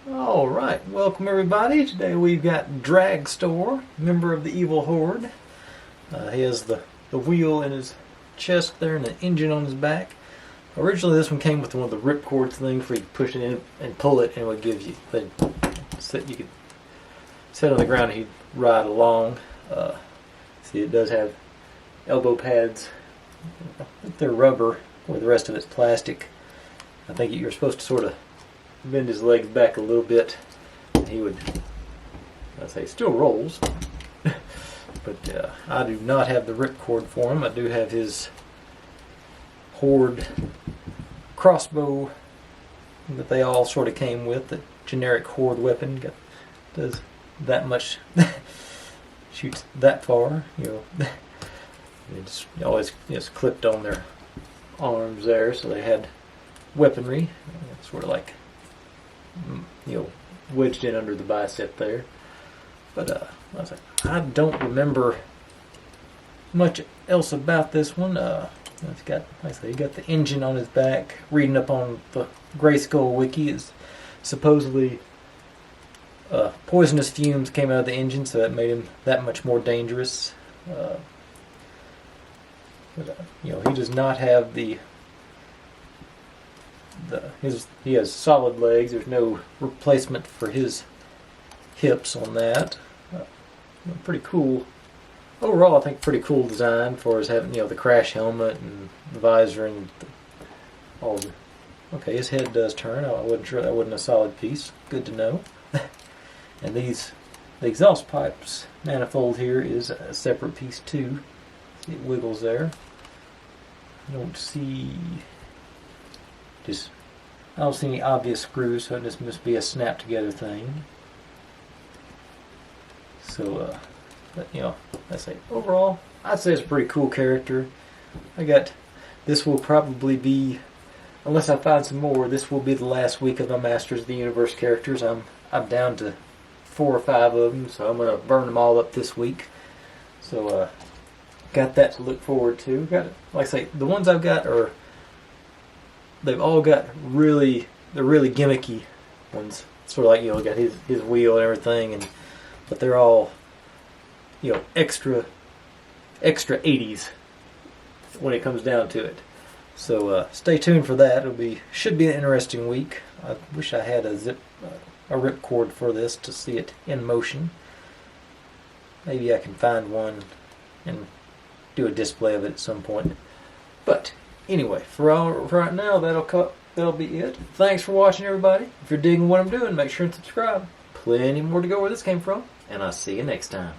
Alright, welcome everybody. Today we've got Dragstor, member of the Evil Horde. He has the wheel in his chest there and an engine on his back. Originally this one came with one of the ripcord things where you push it in and pull it and it would give you, you could sit on the ground and he'd ride along. See, it does have elbow pads. They're rubber, where the rest of it's plastic. I think you're supposed to sort of bend his legs back a little bit. He would, I'd say, still rolls. But I do not have the ripcord for him. I do have his Horde crossbow that they all sort of came with. The generic Horde weapon does that much, shoots that far. It's always just clipped on their arms there, so they had weaponry, sort of like wedged in under the bicep there. But I don't remember much else about this one. It's got, like I say, he got the engine on his back. Reading up on the Gray Skull wiki, is supposedly poisonous fumes came out of the engine, so that made him that much more dangerous. He does not have he has solid legs. There's no replacement for his hips on that. Pretty cool. Overall, I think pretty cool design for his having the crash helmet and the visor and all the. Okay, his head does turn. I wasn't sure that wasn't a solid piece. Good to know. And the exhaust pipes manifold here is a separate piece too. See, it wiggles there. I don't see any obvious screws, so this must be a snap together thing. So, let's say overall, I'd say it's a pretty cool character. This will probably be, unless I find some more, this will be the last week of my Masters of the Universe characters. I'm down to 4 or 5 of them, so I'm gonna burn them all up this week. So, got that to look forward to. Like I say, the ones I've got they've all got they're really gimmicky ones. Sort of like, got his wheel and everything, but they're all, extra 80s when it comes down to it. So stay tuned for that. Should be an interesting week. I wish I had a ripcord for this to see it in motion. Maybe I can find one and do a display of it at some point. But anyway, for right now, that'll be it. Thanks for watching, everybody. If you're digging what I'm doing, make sure and subscribe. Plenty more to go where this came from, and I'll see you next time.